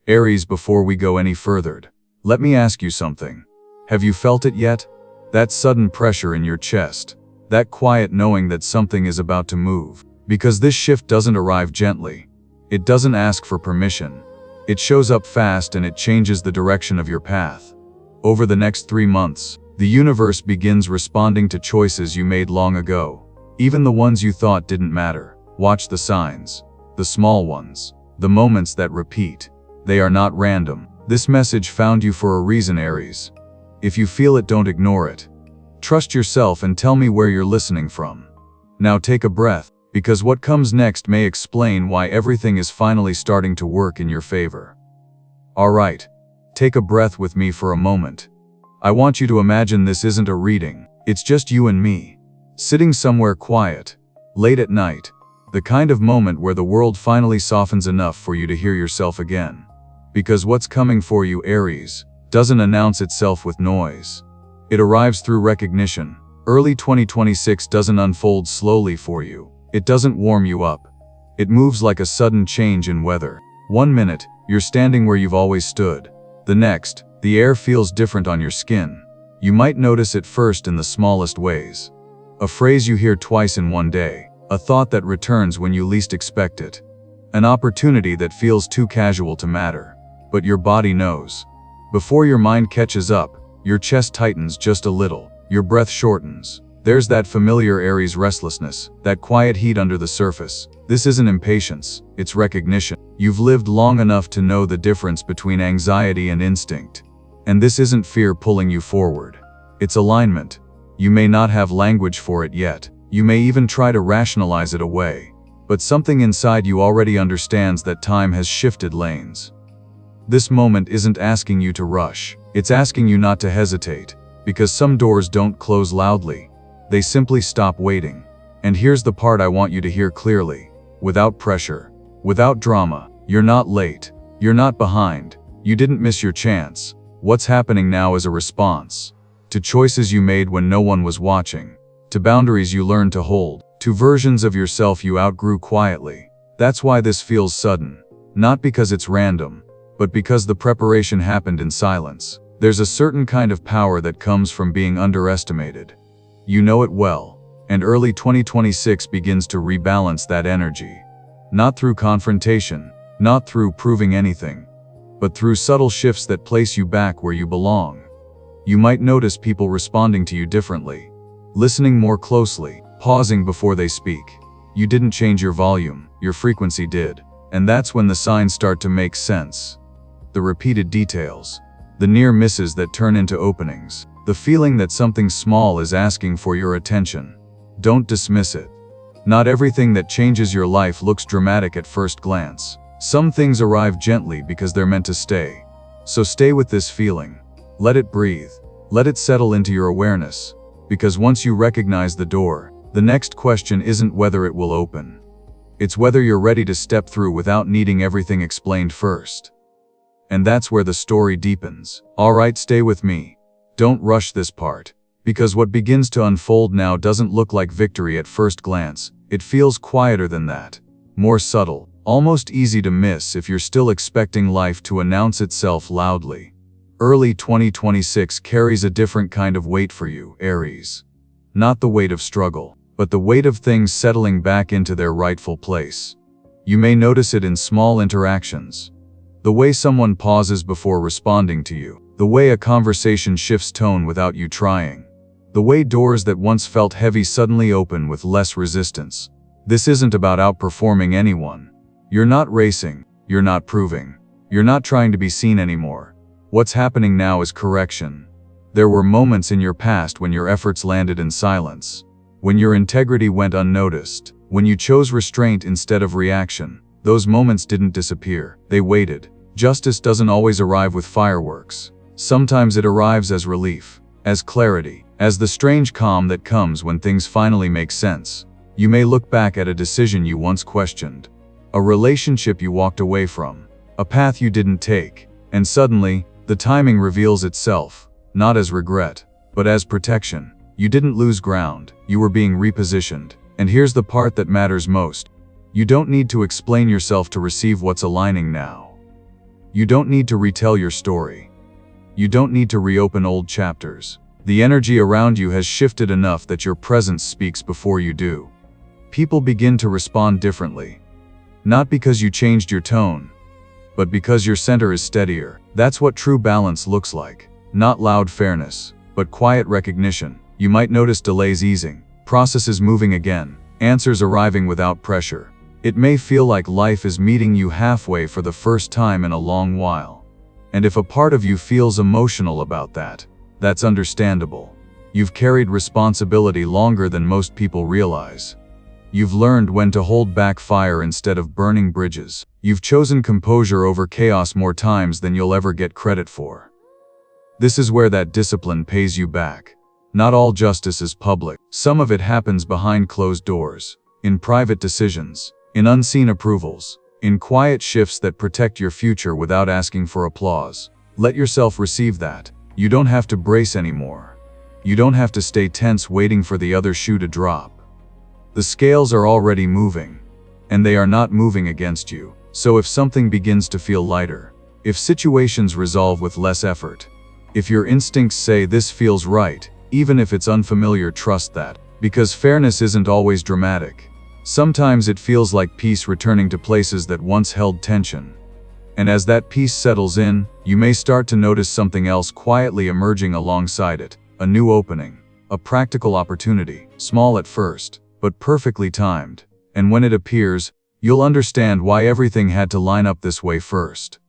Aries, before we go any further, let me ask you something. Have you felt it yet? That sudden pressure in your chest, that quiet knowing that something is about to move. Because this shift doesn't arrive gently. It doesn't ask for permission. It shows up fast and it changes the direction of your path. Over the next 3 months, the universe begins responding to choices you made long ago. Even the ones you thought didn't matter. Watch the signs. The small ones. The moments that repeat. They are not random. This message found you for a reason, Aries. If you feel it, don't ignore it. Trust yourself and tell me where you're listening from. Now take a breath, because what comes next may explain why everything is finally starting to work in your favor. Alright, take a breath with me for a moment. I want you to imagine this isn't a reading, it's just you and me. Sitting somewhere quiet, late at night, the kind of moment where the world finally softens enough for you to hear yourself again. Because what's coming for you, Aries, doesn't announce itself with noise. It arrives through recognition. Early 2026 doesn't unfold slowly for you. It doesn't warm you up. It moves like a sudden change in weather. 1 minute, you're standing where you've always stood. The next, the air feels different on your skin. You might notice it first in the smallest ways. A phrase you hear twice in one day. A thought that returns when you least expect it. An opportunity that feels too casual to matter. But your body knows. Before your mind catches up, your chest tightens just a little. Your breath shortens. There's that familiar Aries restlessness, that quiet heat under the surface. This isn't impatience, it's recognition. You've lived long enough to know the difference between anxiety and instinct. And this isn't fear pulling you forward. It's alignment. You may not have language for it yet. You may even try to rationalize it away. But something inside you already understands that time has shifted lanes. This moment isn't asking you to rush. It's asking you not to hesitate. Because some doors don't close loudly. They simply stop waiting. And here's the part I want you to hear clearly. Without pressure. Without drama. You're not late. You're not behind. You didn't miss your chance. What's happening now is a response. To choices you made when no one was watching. To boundaries you learned to hold. To versions of yourself you outgrew quietly. That's why this feels sudden. Not because it's random. But because the preparation happened in silence. There's a certain kind of power that comes from being underestimated. You know it well, and early 2026 begins to rebalance that energy. Not through confrontation, not through proving anything, but through subtle shifts that place you back where you belong. You might notice people responding to you differently, listening more closely, pausing before they speak. You didn't change your volume, your frequency did. And that's when the signs start to make sense. The repeated details. The near misses that turn into openings. The feeling that something small is asking for your attention. Don't dismiss it. Not everything that changes your life looks dramatic at first glance. Some things arrive gently because they're meant to stay. So stay with this feeling. Let it breathe. Let it settle into your awareness. Because once you recognize the door, the next question isn't whether it will open. It's whether you're ready to step through without needing everything explained first. And that's where the story deepens. Alright, stay with me. Don't rush this part. Because what begins to unfold now doesn't look like victory at first glance. It feels quieter than that. More subtle. Almost easy to miss if you're still expecting life to announce itself loudly. Early 2026 carries a different kind of weight for you, Aries. Not the weight of struggle, but the weight of things settling back into their rightful place. You may notice it in small interactions. The way someone pauses before responding to you. The way a conversation shifts tone without you trying. The way doors that once felt heavy suddenly open with less resistance. This isn't about outperforming anyone. You're not racing. You're not proving. You're not trying to be seen anymore. What's happening now is correction. There were moments in your past when your efforts landed in silence. When your integrity went unnoticed. When you chose restraint instead of reaction. Those moments didn't disappear. They waited. Justice doesn't always arrive with fireworks. Sometimes it arrives as relief, as clarity, as the strange calm that comes when things finally make sense. You may look back at a decision you once questioned, a relationship you walked away from, a path you didn't take, and suddenly, the timing reveals itself, not as regret, but as protection. You didn't lose ground, you were being repositioned. And here's the part that matters most. You don't need to explain yourself to receive what's aligning now. You don't need to retell your story. You don't need to reopen old chapters. The energy around you has shifted enough that your presence speaks before you do. People begin to respond differently. Not because you changed your tone, but because your center is steadier. That's what true balance looks like. Not loud fairness, but quiet recognition. You might notice delays easing, processes moving again, answers arriving without pressure. It may feel like life is meeting you halfway for the first time in a long while. And if a part of you feels emotional about that, that's understandable. You've carried responsibility longer than most people realize. You've learned when to hold back fire instead of burning bridges. You've chosen composure over chaos more times than you'll ever get credit for. This is where that discipline pays you back. Not all justice is public. Some of it happens behind closed doors, in private decisions, in unseen approvals, in quiet shifts that protect your future without asking for applause. Let yourself receive that. You don't have to brace anymore. You don't have to stay tense waiting for the other shoe to drop. The scales are already moving, and they are not moving against you. So if something begins to feel lighter, if situations resolve with less effort, if your instincts say this feels right, even if it's unfamiliar, trust that. Because fairness isn't always dramatic. Sometimes it feels like peace returning to places that once held tension. And as that peace settles in, you may start to notice something else quietly emerging alongside it. A new opening, a practical opportunity, small at first, but perfectly timed. And when it appears, you'll understand why everything had to line up this way first.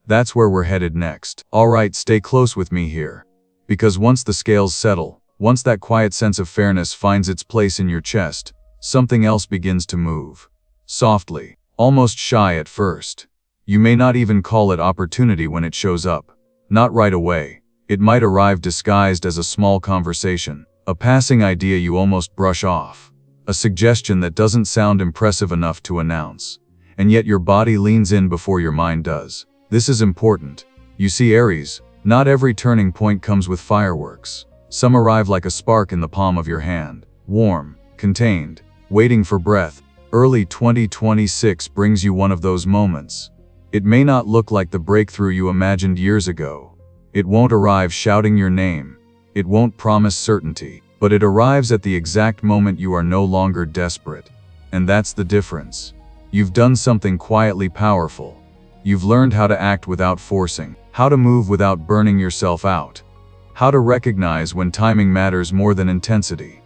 That's where we're headed next. Alright, stay close with me here. Because once the scales settle, once that quiet sense of fairness finds its place in your chest, something else begins to move. Softly, almost shy at first. You may not even call it opportunity when it shows up. Not right away. It might arrive disguised as a small conversation, a passing idea you almost brush off, a suggestion that doesn't sound impressive enough to announce, and yet your body leans in before your mind does. This is important. You see, Aries, not every turning point comes with fireworks. Some arrive like a spark in the palm of your hand, warm, contained, waiting for breath. Early 2026 brings you one of those moments. It may not look like the breakthrough you imagined years ago. It won't arrive shouting your name. It won't promise certainty, but it arrives at the exact moment you are no longer desperate. And that's the difference. You've done something quietly powerful. You've learned how to act without forcing, how to move without burning yourself out, how to recognize when timing matters more than intensity.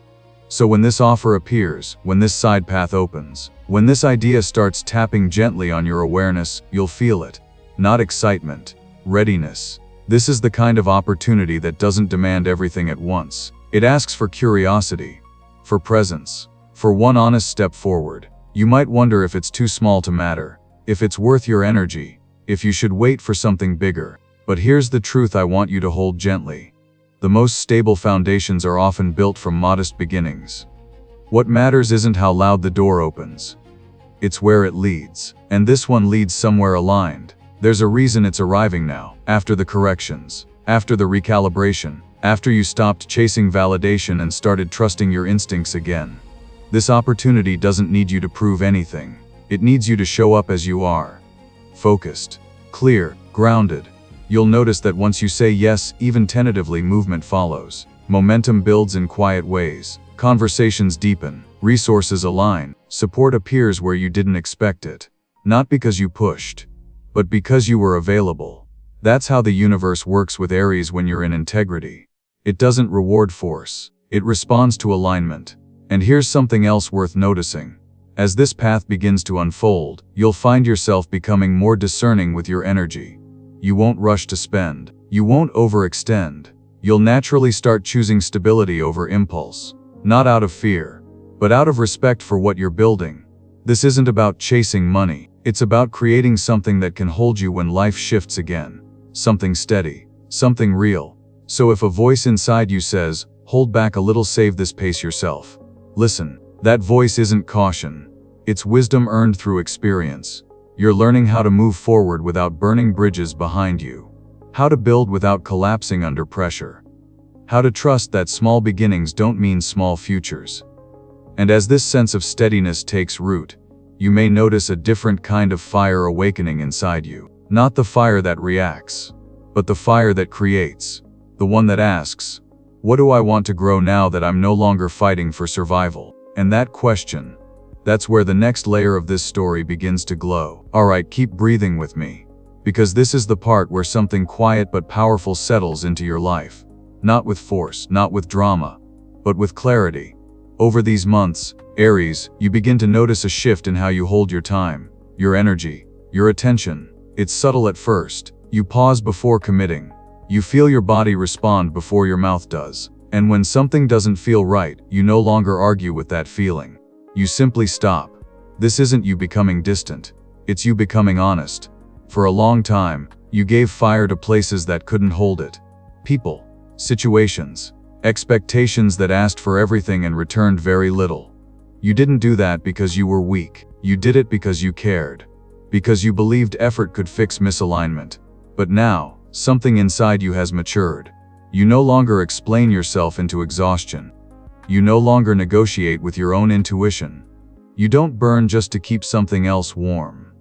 So when this offer appears, when this side path opens, when this idea starts tapping gently on your awareness, you'll feel it. Not excitement, readiness. This is the kind of opportunity that doesn't demand everything at once. It asks for curiosity, for presence, for one honest step forward. You might wonder if it's too small to matter, if it's worth your energy, if you should wait for something bigger. But here's the truth I want you to hold gently. The most stable foundations are often built from modest beginnings. What matters isn't how loud the door opens. It's where it leads. And this one leads somewhere aligned. There's a reason it's arriving now, after the corrections, after the recalibration, after you stopped chasing validation and started trusting your instincts again. This opportunity doesn't need you to prove anything. It needs you to show up as you are. Focused, clear, grounded. You'll notice that once you say yes, even tentatively, movement follows. Momentum builds in quiet ways. Conversations deepen. Resources align. Support appears where you didn't expect it. Not because you pushed, but because you were available. That's how the universe works with Aries when you're in integrity. It doesn't reward force. It responds to alignment. And here's something else worth noticing. As this path begins to unfold, you'll find yourself becoming more discerning with your energy. You won't rush to spend. You won't overextend. You'll naturally start choosing stability over impulse. Not out of fear, but out of respect for what you're building. This isn't about chasing money. It's about creating something that can hold you when life shifts again. Something steady, something real. So if a voice inside you says, hold back a little, save this pace yourself. Listen, that voice isn't caution. It's wisdom earned through experience. You're learning how to move forward without burning bridges behind you. How to build without collapsing under pressure. How to trust that small beginnings don't mean small futures. And as this sense of steadiness takes root, you may notice a different kind of fire awakening inside you. Not the fire that reacts, but the fire that creates. The one that asks, what do I want to grow now that I'm no longer fighting for survival? And that question, that's where the next layer of this story begins to glow. Alright, keep breathing with me, because this is the part where something quiet but powerful settles into your life. Not with force, not with drama, but with clarity. Over these months, Aries, you begin to notice a shift in how you hold your time, your energy, your attention. It's subtle at first. You pause before committing. You feel your body respond before your mouth does. And when something doesn't feel right, you no longer argue with that feeling. You simply stop. This isn't you becoming distant. It's you becoming honest. For a long time, you gave fire to places that couldn't hold it. People, situations, expectations that asked for everything and returned very little. You didn't do that because you were weak. You did it because you cared. Because you believed effort could fix misalignment. But now, something inside you has matured. You no longer explain yourself into exhaustion. You no longer negotiate with your own intuition. You don't burn just to keep something else warm.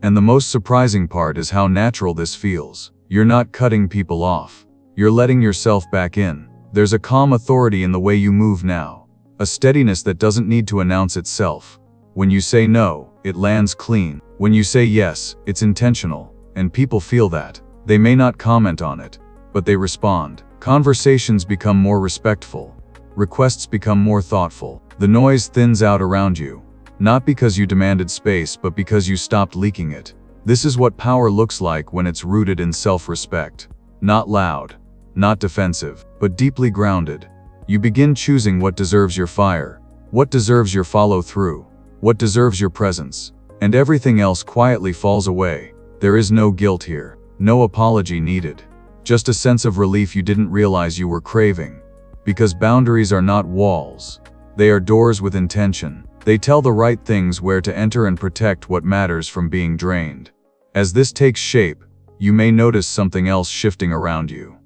And the most surprising part is how natural this feels. You're not cutting people off. You're letting yourself back in. There's a calm authority in the way you move now. A steadiness that doesn't need to announce itself. When you say no, it lands clean. When you say yes, it's intentional. And people feel that. They may not comment on it, but they respond. Conversations become more respectful. Requests become more thoughtful. The noise thins out around you. Not because you demanded space, but because you stopped leaking it. This is what power looks like when it's rooted in self-respect. Not loud, not defensive, but deeply grounded. You begin choosing what deserves your fire, what deserves your follow-through, what deserves your presence, and everything else quietly falls away. There is no guilt here, no apology needed. Just a sense of relief you didn't realize you were craving. Because boundaries are not walls. They are doors with intention. They tell the right things where to enter and protect what matters from being drained. As this takes shape, you may notice something else shifting around you.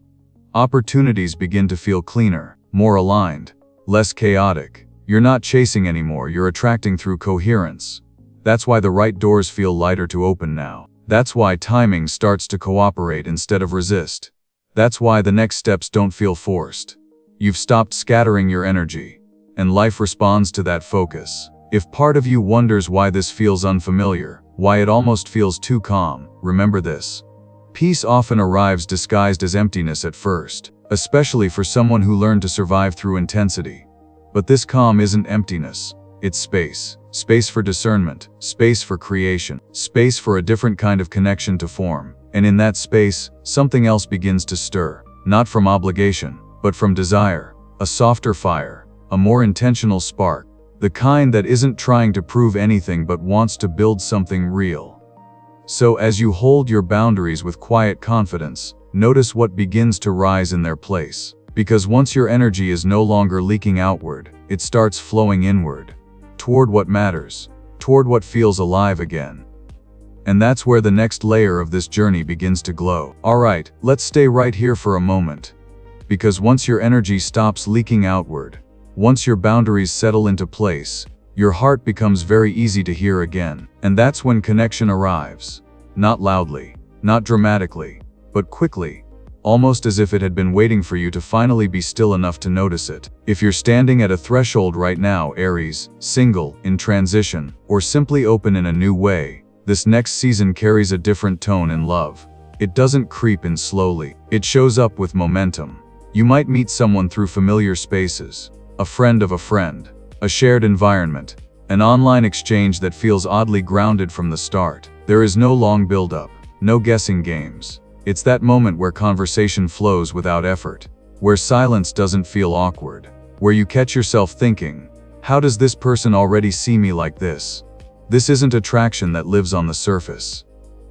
Opportunities begin to feel cleaner, more aligned, less chaotic. You're not chasing anymore, you're attracting through coherence. That's why the right doors feel lighter to open now. That's why timing starts to cooperate instead of resist. That's why the next steps don't feel forced. You've stopped scattering your energy, and life responds to that focus. If part of you wonders why this feels unfamiliar, why it almost feels too calm, remember this. Peace often arrives disguised as emptiness at first, especially for someone who learned to survive through intensity. But this calm isn't emptiness, it's space. Space for discernment, space for creation, space for a different kind of connection to form. And in that space, something else begins to stir, not from obligation, but from desire, a softer fire, a more intentional spark, the kind that isn't trying to prove anything but wants to build something real. So as you hold your boundaries with quiet confidence, notice what begins to rise in their place. Because once your energy is no longer leaking outward, it starts flowing inward. Toward what matters, toward what feels alive again. And that's where the next layer of this journey begins to glow. Alright, let's stay right here for a moment. Because once your energy stops leaking outward, once your boundaries settle into place, your heart becomes very easy to hear again. And that's when connection arrives. Not loudly, not dramatically, but quickly. Almost as if it had been waiting for you to finally be still enough to notice it. If you're standing at a threshold right now, Aries, single, in transition, or simply open in a new way, this next season carries a different tone in love. It doesn't creep in slowly. It shows up with momentum. You might meet someone through familiar spaces, a friend of a friend, a shared environment, an online exchange that feels oddly grounded from the start. There is no long build-up, no guessing games. It's that moment where conversation flows without effort, where silence doesn't feel awkward, where you catch yourself thinking, how does this person already see me like this? This isn't attraction that lives on the surface.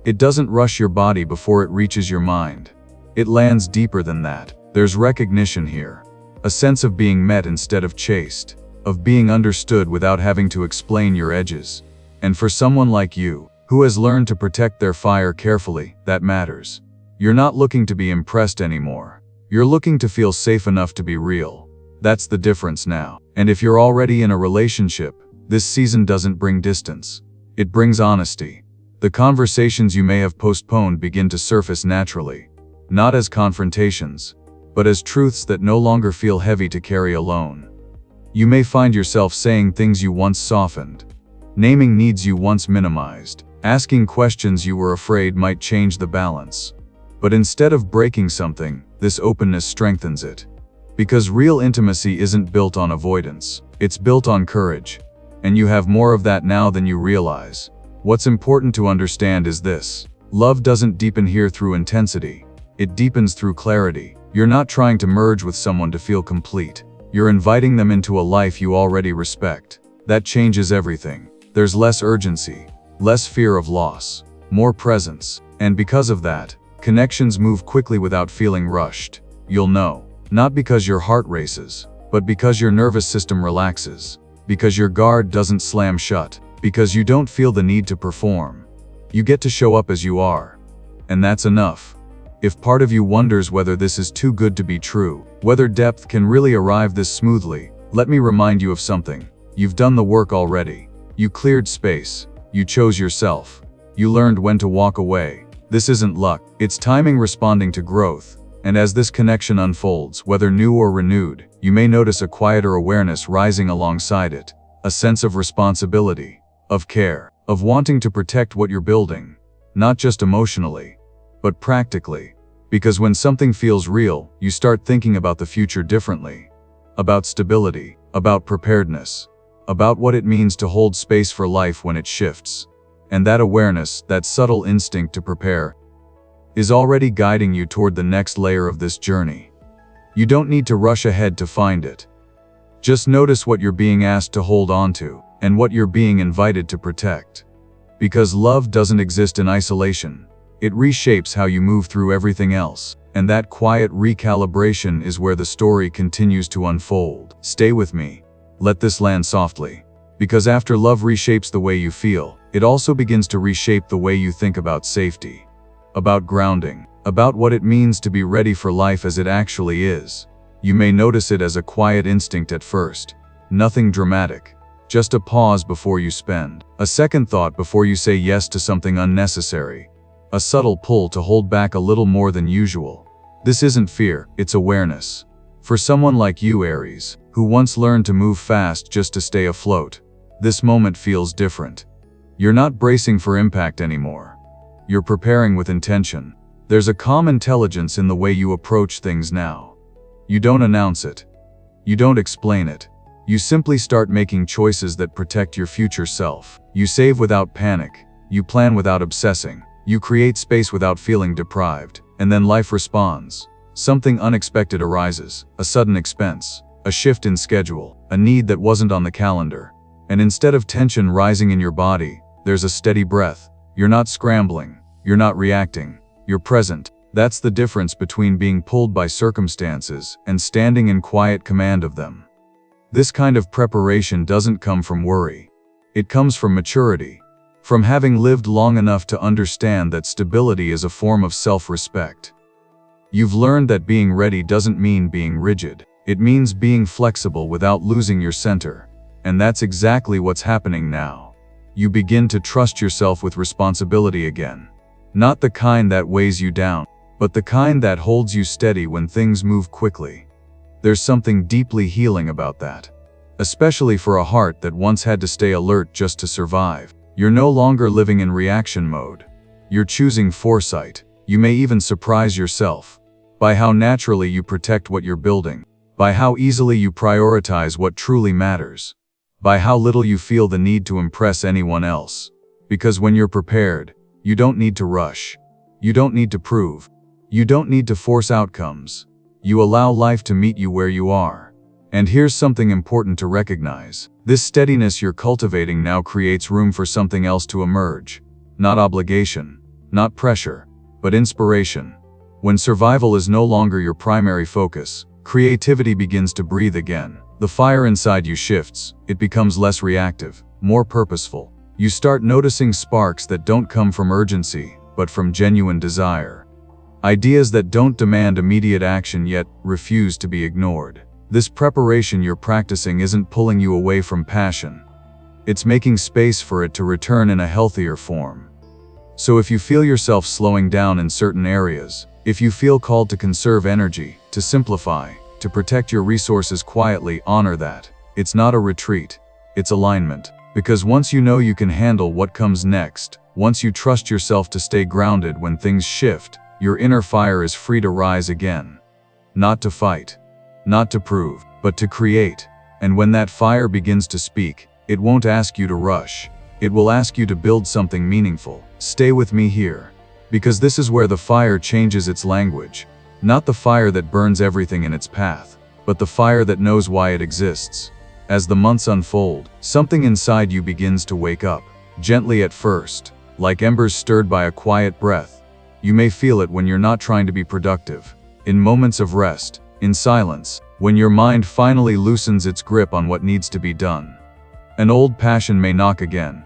It doesn't rush your body before it reaches your mind. It lands deeper than that. There's recognition here, a sense of being met instead of chased, of being understood without having to explain your edges. And for someone like you, who has learned to protect their fire carefully, that matters. You're not looking to be impressed anymore. You're looking to feel safe enough to be real. That's the difference now. And if you're already in a relationship, this season doesn't bring distance. It brings honesty. The conversations you may have postponed begin to surface naturally, not as confrontations, but as truths that no longer feel heavy to carry alone. You may find yourself saying things you once softened, naming needs you once minimized, asking questions you were afraid might change the balance. But instead of breaking something, this openness strengthens it. Because real intimacy isn't built on avoidance, it's built on courage. And you have more of that now than you realize. What's important to understand is this: love doesn't deepen here through intensity, it deepens through clarity. You're not trying to merge with someone to feel complete. You're inviting them into a life you already respect. That changes everything. There's less urgency, less fear of loss, more presence. And because of that, connections move quickly without feeling rushed. You'll know, not because your heart races, but because your nervous system relaxes, because your guard doesn't slam shut, because you don't feel the need to perform. You get to show up as you are. And that's enough. If part of you wonders whether this is too good to be true, whether depth can really arrive this smoothly, let me remind you of something. You've done the work already. You cleared space. You chose yourself. You learned when to walk away. This isn't luck. It's timing responding to growth. And as this connection unfolds, whether new or renewed, you may notice a quieter awareness rising alongside it. A sense of responsibility, of care, of wanting to protect what you're building. Not just emotionally, but practically. Because when something feels real, you start thinking about the future differently. About stability, about preparedness, about what it means to hold space for life when it shifts. And that awareness, that subtle instinct to prepare, is already guiding you toward the next layer of this journey. You don't need to rush ahead to find it. Just notice what you're being asked to hold on to, and what you're being invited to protect. Because love doesn't exist in isolation. It reshapes how you move through everything else, and that quiet recalibration is where the story continues to unfold. Stay with me. Let this land softly. Because after love reshapes the way you feel, it also begins to reshape the way you think about safety, about grounding, about what it means to be ready for life as it actually is. You may notice it as a quiet instinct at first. Nothing dramatic. Just a pause before you spend. A second thought before you say yes to something unnecessary. A subtle pull to hold back a little more than usual. This isn't fear, it's awareness. For someone like you, Aries, who once learned to move fast just to stay afloat, this moment feels different. You're not bracing for impact anymore. You're preparing with intention. There's a calm intelligence in the way you approach things now. You don't announce it. You don't explain it. You simply start making choices that protect your future self. You save without panic. You plan without obsessing. You create space without feeling deprived. And then life responds. Something unexpected arises. A sudden expense. A shift in schedule. A need that wasn't on the calendar. And instead of tension rising in your body, there's a steady breath. You're not scrambling. You're not reacting. You're present. That's the difference between being pulled by circumstances and standing in quiet command of them. This kind of preparation doesn't come from worry. It comes from maturity. From having lived long enough to understand that stability is a form of self-respect. You've learned that being ready doesn't mean being rigid. It means being flexible without losing your center. And that's exactly what's happening now. You begin to trust yourself with responsibility again. Not the kind that weighs you down, but the kind that holds you steady when things move quickly. There's something deeply healing about that. Especially for a heart that once had to stay alert just to survive. You're no longer living in reaction mode. You're choosing foresight. You may even surprise yourself by how naturally you protect what you're building, by how easily you prioritize what truly matters, by how little you feel the need to impress anyone else. Because when you're prepared, you don't need to rush. You don't need to prove. You don't need to force outcomes. You allow life to meet you where you are. And here's something important to recognize. This steadiness you're cultivating now creates room for something else to emerge. Not obligation, not pressure, but inspiration. When survival is no longer your primary focus, creativity begins to breathe again. The fire inside you shifts. It becomes less reactive, more purposeful. You start noticing sparks that don't come from urgency, but from genuine desire. Ideas that don't demand immediate action yet refuse to be ignored. This preparation you're practicing isn't pulling you away from passion. It's making space for it to return in a healthier form. So if you feel yourself slowing down in certain areas, if you feel called to conserve energy, to simplify, to protect your resources quietly, honor that. It's not a retreat, it's alignment. Because once you know you can handle what comes next, once you trust yourself to stay grounded when things shift, your inner fire is free to rise again. Not to fight, not to prove, but to create. And when that fire begins to speak, it won't ask you to rush. It will ask you to build something meaningful. Stay with me here. Because this is where the fire changes its language. Not the fire that burns everything in its path, but the fire that knows why it exists. As the months unfold, something inside you begins to wake up. Gently at first, like embers stirred by a quiet breath. You may feel it when you're not trying to be productive. In moments of rest, in silence, when your mind finally loosens its grip on what needs to be done. An old passion may knock again.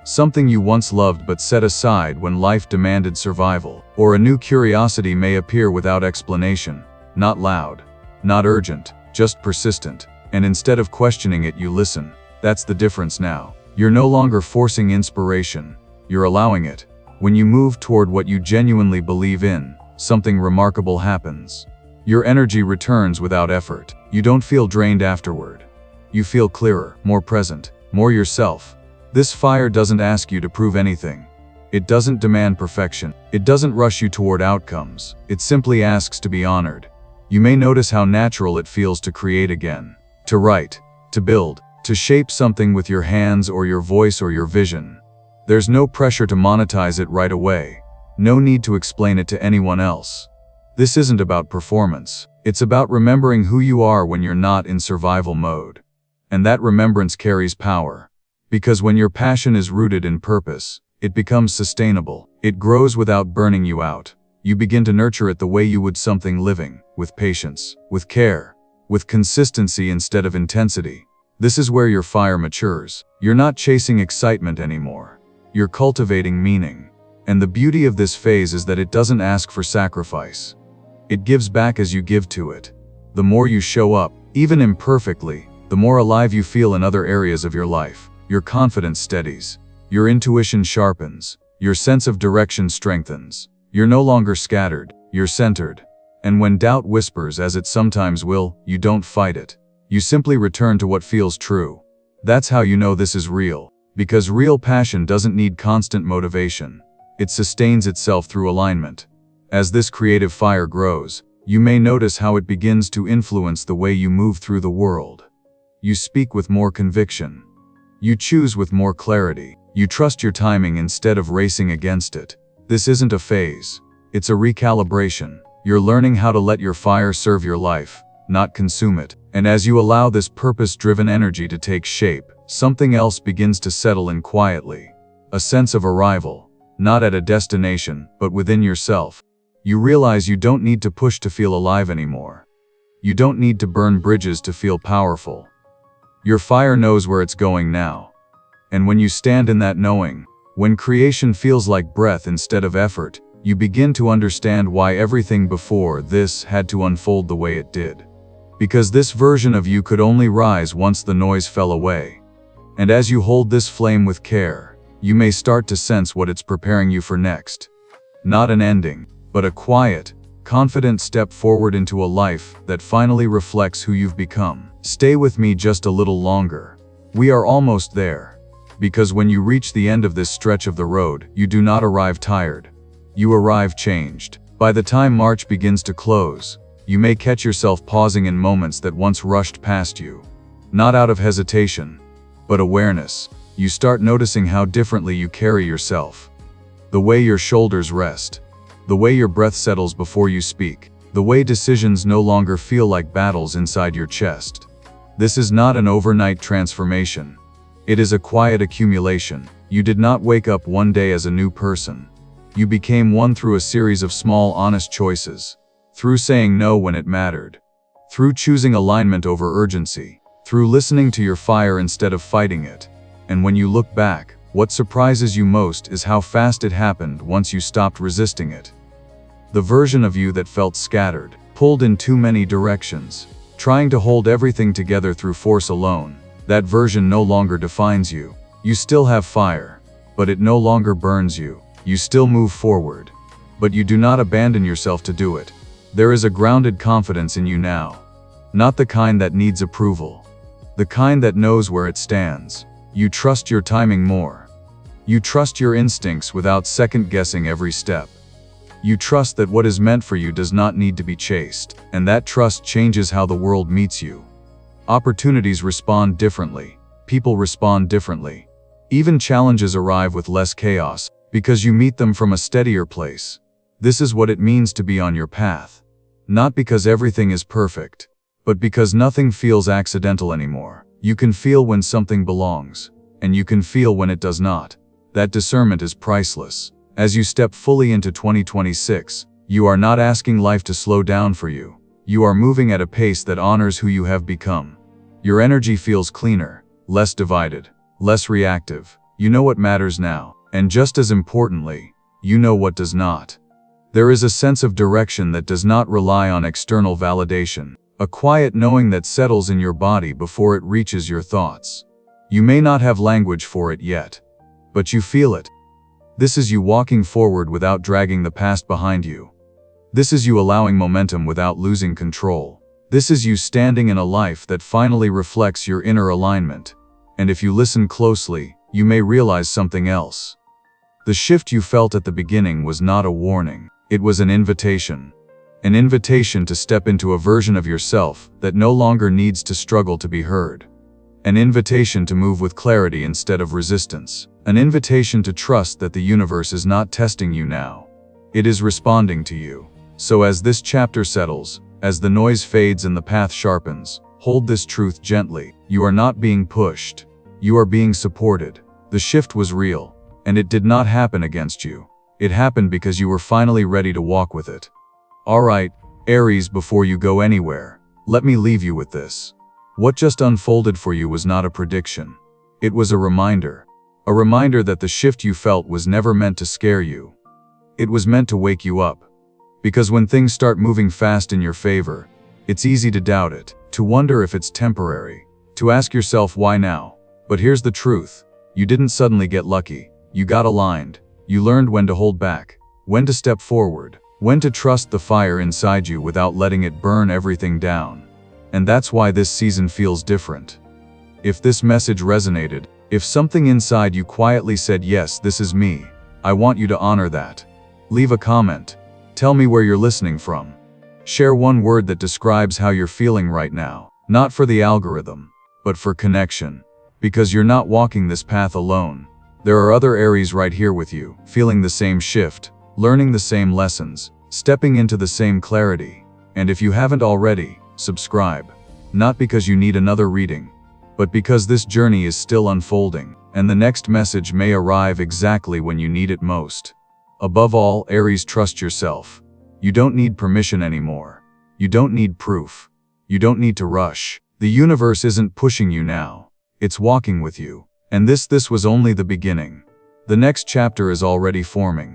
Something you once loved but set aside when life demanded survival. Or a new curiosity may appear without explanation. Not loud, not urgent, just persistent. And instead of questioning it, you listen. That's the difference now. You're no longer forcing inspiration. You're allowing it. When you move toward what you genuinely believe in, something remarkable happens. Your energy returns without effort. You don't feel drained afterward. You feel clearer, more present, more yourself. This fire doesn't ask you to prove anything. It doesn't demand perfection. It doesn't rush you toward outcomes. It simply asks to be honored. You may notice how natural it feels to create again. To write, to build, to shape something with your hands or your voice or your vision. There's no pressure to monetize it right away. No need to explain it to anyone else. This isn't about performance. It's about remembering who you are when you're not in survival mode. And that remembrance carries power. Because when your passion is rooted in purpose, it becomes sustainable. It grows without burning you out. You begin to nurture it the way you would something living, with patience, with care, with consistency instead of intensity. This is where your fire matures. You're not chasing excitement anymore. You're cultivating meaning. And the beauty of this phase is that it doesn't ask for sacrifice. It gives back as you give to it. The more you show up, even imperfectly, the more alive you feel in other areas of your life. Your confidence steadies. Your intuition sharpens. Your sense of direction strengthens. You're no longer scattered. You're centered. And when doubt whispers, as it sometimes will, you don't fight it. You simply return to what feels true. That's how you know this is real. Because real passion doesn't need constant motivation. It sustains itself through alignment. As this creative fire grows, you may notice how it begins to influence the way you move through the world. You speak with more conviction. You choose with more clarity. You trust your timing instead of racing against it. This isn't a phase. It's a recalibration. You're learning how to let your fire serve your life, not consume it. And as you allow this purpose-driven energy to take shape, something else begins to settle in quietly. A sense of arrival, not at a destination, but within yourself. You realize you don't need to push to feel alive anymore. You don't need to burn bridges to feel powerful. Your fire knows where it's going now. And when you stand in that knowing, when creation feels like breath instead of effort, you begin to understand why everything before this had to unfold the way it did. Because this version of you could only rise once the noise fell away. And as you hold this flame with care, you may start to sense what it's preparing you for next. Not an ending, but a quiet, confident step forward into a life that finally reflects who you've become. Stay with me just a little longer. We are almost there. Because when you reach the end of this stretch of the road, you do not arrive tired. You arrive changed. By the time March begins to close, you may catch yourself pausing in moments that once rushed past you. Not out of hesitation, but awareness. You start noticing how differently you carry yourself. The way your shoulders rest. The way your breath settles before you speak. The way decisions no longer feel like battles inside your chest. This is not an overnight transformation. It is a quiet accumulation. You did not wake up one day as a new person. You became one through a series of small, honest choices. Through saying no when it mattered. Through choosing alignment over urgency. Through listening to your fire instead of fighting it. And when you look back, what surprises you most is how fast it happened once you stopped resisting it. The version of you that felt scattered, pulled in too many directions, trying to hold everything together through force alone, that version no longer defines you. You still have fire, but it no longer burns you. You still move forward. But you do not abandon yourself to do it. There is a grounded confidence in you now. Not the kind that needs approval. The kind that knows where it stands. You trust your timing more. You trust your instincts without second-guessing every step. You trust that what is meant for you does not need to be chased, and that trust changes how the world meets you. Opportunities respond differently. People respond differently. Even challenges arrive with less chaos, because you meet them from a steadier place. This is what it means to be on your path. Not because everything is perfect, but because nothing feels accidental anymore. You can feel when something belongs, and you can feel when it does not. That discernment is priceless. As you step fully into 2026, you are not asking life to slow down for you. You are moving at a pace that honors who you have become. Your energy feels cleaner, less divided, less reactive. You know what matters now, and just as importantly, you know what does not. There is a sense of direction that does not rely on external validation, a quiet knowing that settles in your body before it reaches your thoughts. You may not have language for it yet, but you feel it. This is you walking forward without dragging the past behind you. This is you allowing momentum without losing control. This is you standing in a life that finally reflects your inner alignment. And if you listen closely, you may realize something else. The shift you felt at the beginning was not a warning. It was an invitation. An invitation to step into a version of yourself that no longer needs to struggle to be heard. An invitation to move with clarity instead of resistance. An invitation to trust that the universe is not testing you now. It is responding to you. So as this chapter settles, as the noise fades and the path sharpens, hold this truth gently. You are not being pushed. You are being supported. The shift was real, and it did not happen against you. It happened because you were finally ready to walk with it. Alright, Aries, before you go anywhere, let me leave you with this. What just unfolded for you was not a prediction. It was a reminder. A reminder that the shift you felt was never meant to scare you. It was meant to wake you up. Because when things start moving fast in your favor, it's easy to doubt it, to wonder if it's temporary, to ask yourself why now. But here's the truth. You didn't suddenly get lucky. You got aligned. You learned when to hold back, when to step forward, when to trust the fire inside you without letting it burn everything down. And that's why this season feels different. If this message resonated, if something inside you quietly said, yes, this is me, I want you to honor that. Leave a comment. Tell me where you're listening from. Share one word that describes how you're feeling right now, not for the algorithm, but for connection. Because you're not walking this path alone. There are other Aries right here with you, feeling the same shift, learning the same lessons, stepping into the same clarity. And if you haven't already, subscribe. Not because you need another reading, but because this journey is still unfolding, and the next message may arrive exactly when you need it most. Above all, Aries, trust yourself. You don't need permission anymore. You don't need proof. You don't need to rush. The universe isn't pushing you now. It's walking with you. And this was only the beginning. The next chapter is already forming.